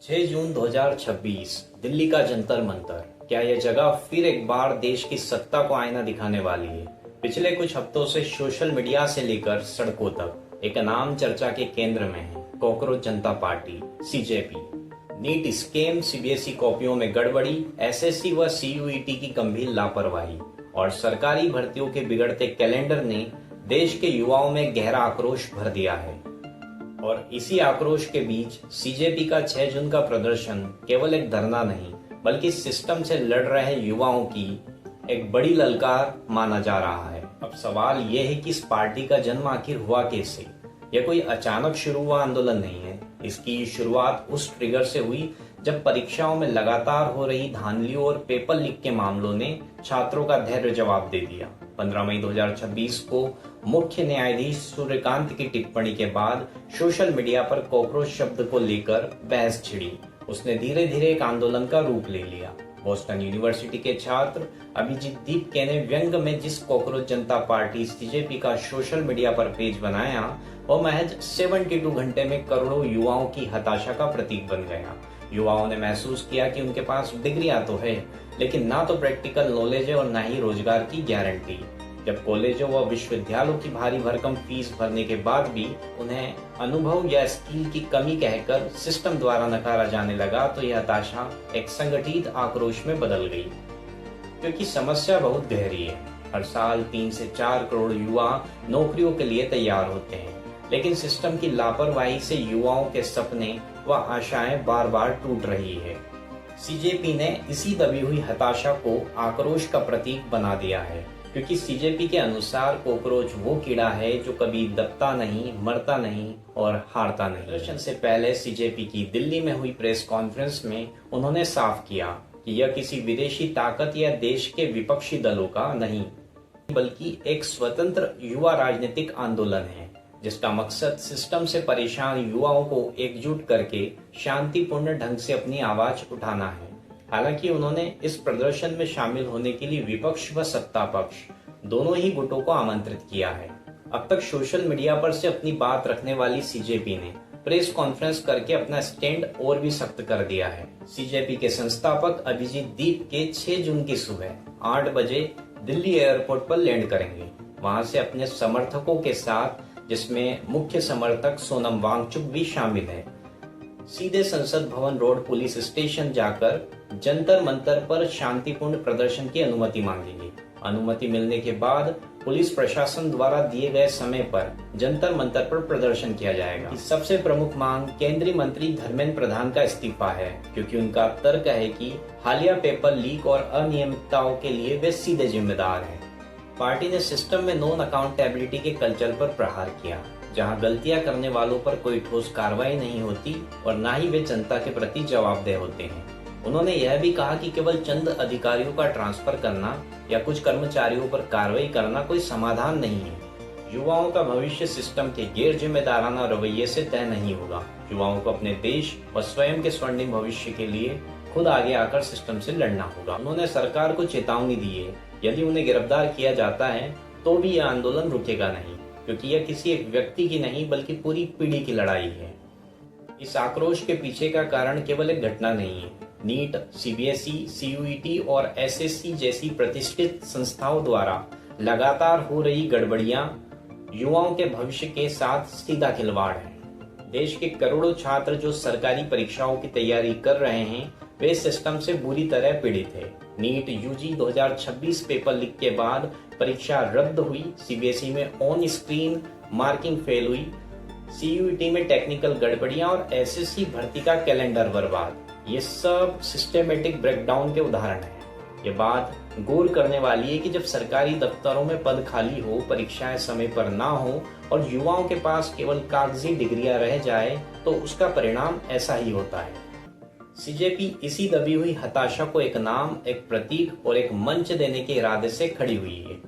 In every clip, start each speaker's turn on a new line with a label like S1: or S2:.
S1: 6 जून 2026 दिल्ली का जंतर मंतर, क्या यह जगह फिर एक बार देश की सत्ता को आईना दिखाने वाली है? पिछले कुछ हफ्तों से सोशल मीडिया से लेकर सड़कों तक एक नाम चर्चा के केंद्र में है, cockroach Janata party CJP. NEET scam, CBSE कॉपियों में गड़बड़ी, एसएससी व सीयूईटी की गंभीर लापरवाही और सरकारी भर्तियों के बिगड़ते कैलेंडर ने देश के युवाओं में गहरा आक्रोश भर दिया है। और इसी आक्रोश के बीच सीजेपी का 6 जून का प्रदर्शन केवल एक धरना नहीं, बल्कि सिस्टम से लड़ रहे युवाओं की एक बड़ी ललकार माना जा रहा है। अब सवाल यह है कि इस पार्टी का जन्म आखिर हुआ कैसे? यह कोई अचानक शुरू हुआ आंदोलन नहीं है। इसकी शुरुआत उस ट्रिगर से हुई जब परीक्षाओं में लगातार हो रही धांधलियों और पेपर लीक के मामलों ने छात्रों का धैर्य जवाब दे दिया। 15 मई 2026 को मुख्य न्यायाधीश सूर्यकांत की टिप्पणी के बाद सोशल मीडिया पर कॉकरोच शब्द को लेकर बहस छिड़ी। उसने धीरे धीरे एक आंदोलन का रूप ले लिया। बोस्टन यूनिवर्सिटी के छात्र अभिजीत दीपके ने व्यंग में जिस कॉकरोच जनता पार्टी सीजेपी का सोशल मीडिया पर पेज बनाया, वो महज 72 घंटे में करोड़ों युवाओं की हताशा का प्रतीक बन गया। युवाओं ने महसूस किया कि उनके पास डिग्रियां तो है, लेकिन ना तो प्रैक्टिकल नॉलेज है और ना ही रोजगार की गारंटी। जब कॉलेजों व विश्वविद्यालयों की भारी भरकम फीस भरने के बाद भी उन्हें अनुभव या स्किल की कमी कहकर सिस्टम द्वारा नकारा जाने लगा, तो यह हताशा एक संगठित आक्रोश में बदल गई। क्योंकि समस्या बहुत गहरी है। हर साल 3 से 4 करोड़ युवा नौकरियों के लिए तैयार होते हैं, लेकिन सिस्टम की लापरवाही से युवाओं के सपने व आशाएं बार बार टूट रही है। सीजेपी ने इसी दबी हुई हताशा को आक्रोश का प्रतीक बना दिया है, क्योंकि सीजेपी के अनुसार कॉकरोच वो कीड़ा है जो कभी दबता नहीं, मरता नहीं और हारता नहीं। प्रदर्शन से पहले सीजेपी की दिल्ली में हुई प्रेस कॉन्फ्रेंस में उन्होंने साफ किया कि यह किसी विदेशी ताकत या देश के विपक्षी दलों का नहीं, बल्कि एक स्वतंत्र युवा राजनीतिक आंदोलन है, जिसका मकसद सिस्टम से परेशान युवाओं को एकजुट करके शांतिपूर्ण ढंग से अपनी आवाज उठाना है। हालांकि उन्होंने इस प्रदर्शन में शामिल होने के लिए विपक्ष व सत्ता पक्ष दोनों ही गुटों को आमंत्रित किया है। अब तक सोशल मीडिया पर से अपनी बात रखने वाली सीजेपी ने प्रेस कॉन्फ्रेंस करके अपना स्टैंड और भी सख्त कर दिया है। सीजेपी के संस्थापक अभिजीत दीपके 6 जून की सुबह 8 बजे दिल्ली एयरपोर्ट पर लैंड करेंगे। वहां से अपने समर्थकों के साथ, जिसमें मुख्य समर्थक सोनम वांगचुक भी शामिल है, सीधे संसद भवन रोड पुलिस स्टेशन जाकर जंतर मंतर पर शांतिपूर्ण प्रदर्शन की अनुमति मांगेंगे। अनुमति मिलने के बाद पुलिस प्रशासन द्वारा दिए गए समय पर जंतर मंतर पर प्रदर्शन किया जाएगा। इस सबसे प्रमुख मांग केंद्रीय मंत्री धर्मेंद्र प्रधान का इस्तीफा है, क्योंकि उनका तर्क है कि हालिया पेपर लीक और अनियमितताओं के लिए वे सीधे जिम्मेदार हैं। पार्टी ने सिस्टम में नॉन अकाउंटेबिलिटी के कल्चर पर प्रहार किया, जहां गलतियां करने वालों पर कोई ठोस कार्रवाई नहीं होती और न ही वे जनता के प्रति जवाबदेह होते हैं। उन्होंने यह भी कहा कि केवल चंद अधिकारियों का ट्रांसफर करना या कुछ कर्मचारियों पर कार्रवाई करना कोई समाधान नहीं है। युवाओं का भविष्य सिस्टम के गैर जिम्मेदाराना रवैये से तय नहीं होगा। युवाओं को अपने देश व स्वयं के स्वर्णिम भविष्य के लिए खुद आगे आकर सिस्टम से लड़ना होगा। उन्होंने सरकार को चेतावनी दी है, यदि उन्हें गिरफ्तार किया जाता है तो भी यह आंदोलन रुकेगा नहीं, क्योंकि यह किसी एक व्यक्ति की नहीं बल्कि पूरी पीढ़ी की लड़ाई है। इस आक्रोश के पीछे का कारण केवल एक घटना नहीं है। नीट, सीबीएसई, सीयूईटी और एसएससी जैसी प्रतिष्ठित संस्थाओं द्वारा लगातार हो रही गड़बड़ियां युवाओं के भविष्य के साथ सीधा खिलवाड़ है। देश के करोड़ों छात्र जो सरकारी परीक्षाओं की तैयारी कर रहे हैं, वे सिस्टम से बुरी तरह पीड़ित है। नीट यूजी 2026 पेपर लीक के बाद परीक्षा रद्द हुई, सीबीएसई में ऑन स्क्रीन मार्किंग फेल हुई, सीयूईटी में टेक्निकल गड़बड़ियां और एसएससी भर्ती का कैलेंडर बर्बाद। ये सब सिस्टेमेटिक ब्रेकडाउन के उदाहरण हैं। ये बात गौर करने वाली है कि जब सरकारी दफ्तरों में पद खाली हो, परीक्षाएं समय पर ना हो और युवाओं के पास केवल कागजी डिग्रियां रह जाए, तो उसका परिणाम ऐसा ही होता है। सीजेपी इसी दबी हुई हताशा को एक नाम, एक प्रतीक और एक मंच देने के इरादे से खड़ी हुई है।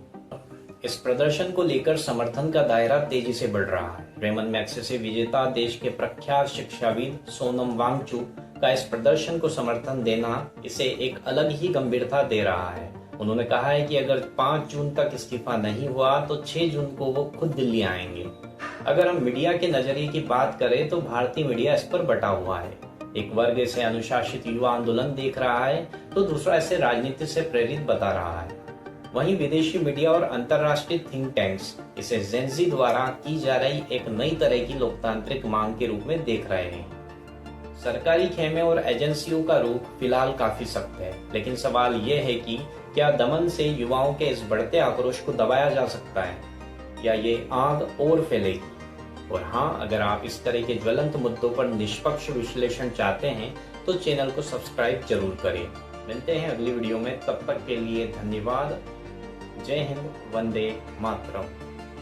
S1: इस प्रदर्शन को लेकर समर्थन का दायरा तेजी से बढ़ रहा है। रेमन मैग्सेसे विजेता देश के प्रख्यात शिक्षाविद सोनम वांगचुक का इस प्रदर्शन को समर्थन देना इसे एक अलग ही गंभीरता दे रहा है। उन्होंने कहा है कि अगर 5 जून तक इस्तीफा नहीं हुआ तो 6 जून को वो खुद दिल्ली आएंगे। अगर हम मीडिया के नजरिए की बात करें तो भारतीय मीडिया इस पर बटा हुआ है। एक वर्ग इसे अनुशासित युवा आंदोलन देख रहा है तो दूसरा इसे राजनीति से प्रेरित बता रहा है। वहीं विदेशी मीडिया और अंतर्राष्ट्रीय थिंक टैंक्स इसे जेनजी द्वारा की जा रही एक नई तरह की लोकतांत्रिक मांग के रूप में देख रहे हैं। सरकारी खेमे और एजेंसियों का रुख फिलहाल काफी सख्त है, लेकिन सवाल ये है कि क्या दमन से युवाओं के इस बढ़ते आक्रोश को दबाया जा सकता है या ये आग और फैलेगी। और हाँ, अगर आप इस तरह के ज्वलंत मुद्दों पर निष्पक्ष विश्लेषण चाहते हैं तो चैनल को सब्सक्राइब जरूर करें। मिलते हैं अगली वीडियो में, तब तक के लिए धन्यवाद। जय हिंद, वंदे मातरम।